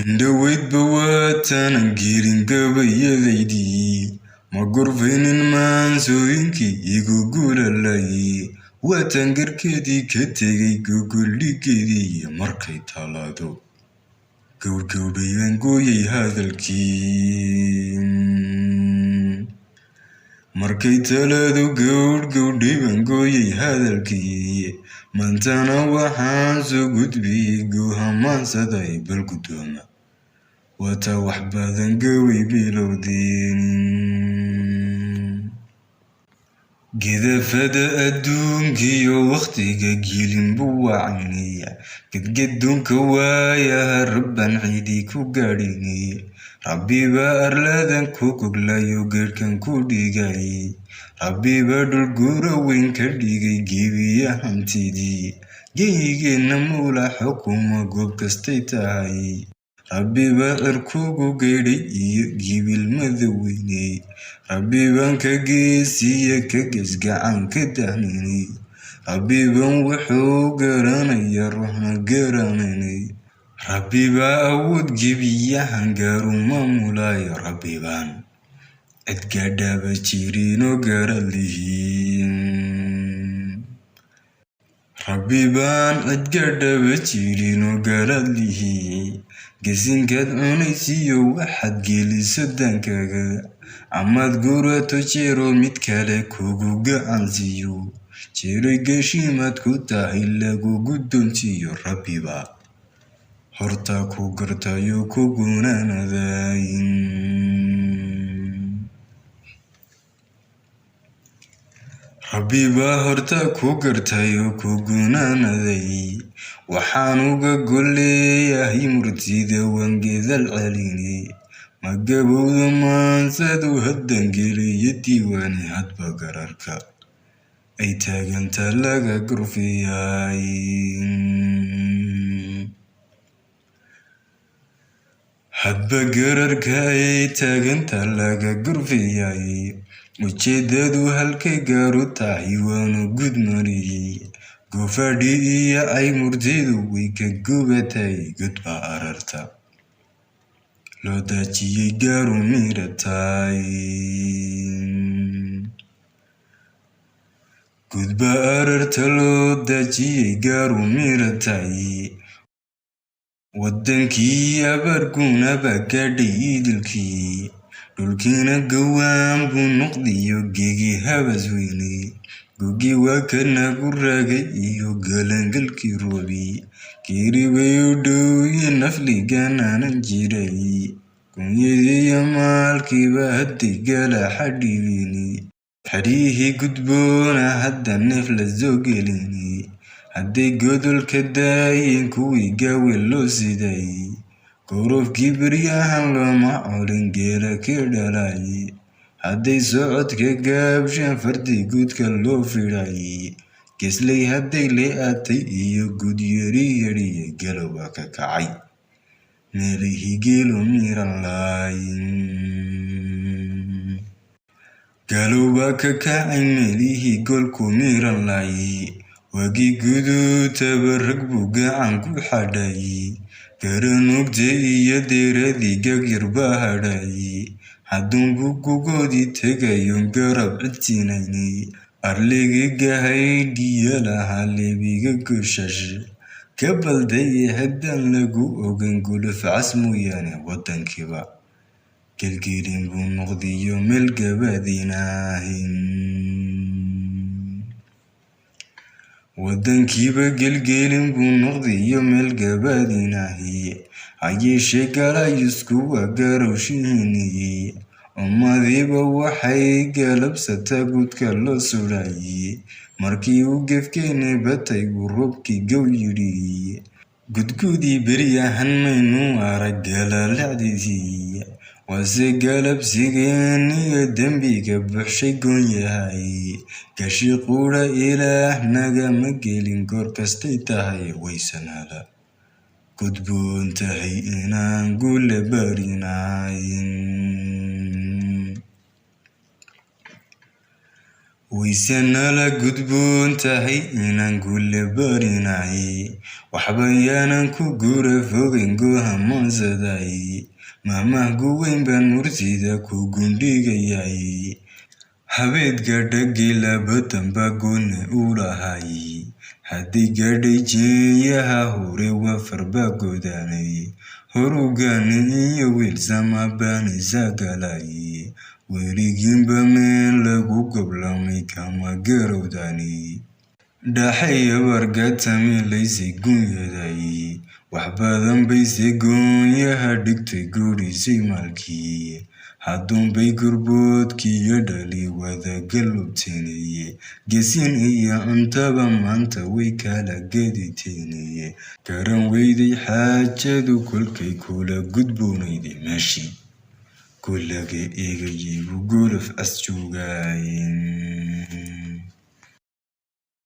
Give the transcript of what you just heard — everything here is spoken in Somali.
indhaweyd bawaatan geerin gabayadaydii ma gorfaynin maansooyinkii igu guulalayay waatan garkeedii ka tegay gogoldhigeedii markay talaado gowdhowdhayan gooyay hadalkii markay talaado gowdhgowdhayan gooyay hadalkii maantana waxaan soo gudbiyey goohamaansaday bal guddooma waataa wax badan gaway bilowdeen gidafada adduunkiyo wakhtiga gilin buu wacaynaya gedgedoonka waayaha rabban ciidii ku gaadhinay rabbibaa arladan ku goglayo geedhkan ku dhigay rabbibaa dhulguura weyn ka dhigay gebiya hantidii geygeenna muula xukuma goob kastay tahay rabbibaa cirkugu geedhay iyo gibil madaweyney rabbibaan ka geesiya ka gesgacan ka dahninay rabbibaan wuxuu garanaya ruuxna garanaynay rabbibaa awood gebiyahan gaaru maamulayo rabbibaan cidgaadhaaba jirinoo garalihiin rabbibaan cidgaadhaaba jirinoo garalihi gesinkaad cunaysiyo waxaad geliso dankaaga amaad gurato jeero mid kale kugu gacansiiyo jeeray geshimaad ku tahay lagu guddoonsiiyo rabbibaa hortaa ku gartayo ku gunaanadayn rabbibaa hortaa ku gartayo ku gunaanaday waxaan uga golleeyahay murtida waan gedal celinay ma gabowda maansadu haddan geliya diiwaani hadba gararka ay taaganta laga gurfiyay hadba gararka ay taaganta laga gurfiyay ujeedadu halkay gaaru tahay waanu gudmariyey gofadhi iyo ay murtidu way ka gubatay gudbaa ararta loo daajiyey gaaru miratay gudbaa ararta loo daajiyey gaaru miratay waddankii abaargunaba gaadhay idilkii dhulkiina gawaan buu noqdiyo geegi habas weynay gogi waa kanagu raagay iyo galangalkii roobi geeribay u dhowye nafliganaanan jiray kunyadiiyo maalkiiba hadday galaaxa dhibini xadhihii gudboona hadda neef la soo gelini hadday godolka daayeen kuwii gaawe loo siday gorofkii beryahan looma colin geela ka dhalay hadday socodka gaabshaan fardi guudka loo fidhay geslay hadday lee'atay iyo gudyariyadhiya galowbaa ka kacay meelihii geelo miran laayin galowbaa ka kacay meelihii goolku miran laayay waagii guduutaba rag buu gacan ku xadhay garanugta iyo deeradii gagyar baa hadhay hadduunbuu gugoodii tegayon garab cidsiinaynay arliga gahaydhiya lahaa leebiga goshash ka baldaye haddaan lagu ogan gulufcas mooyaane waddankiiba gelgelin buu noqdiyo meel gabaadinaahin waddankiiba gelgelin buu noqdiyo meel gabaadinahi hayeeshee galayusku waa garowshihiniyey ummadiiba waxay galabsataa guudka loo sudhayey markii uu gefkeeni batay buu roobkii gow yidhi gudgudii beryahan maynu arag galaalacdiisii waase galabsigeeniyo dembiga buuxshay goon yahay gashi quudha ilaah nagama gelin goor kastay tahay waysanala gudboon tahay inaan gula barinayn waysana la gudboon tahay inaan guule barinahay waxbayaanan ku guura fogeyn go'aamoosaday maamah guweyn baan murtida ku gundhigayay habeed gadha geelabatan baa goonna u lahay haddii gadhay jeeyaha hore wafar baa godaanay horugaani iyo wiilsama baan isa galay weligiinba meel lagu goblamay kama garowdani dhaxaya wargatami laysay gunyaday wax badan bayse goonyaha dhigtay guurisay maalkii hadduunbay gurboodkiiyo dhali wada galubteeneye gesin iyo cuntaba maanta way kala gediteeneye garan weyday xaajadu kolkay kula gudboonayday meeshii kulaga eegayibu golof as joogaayen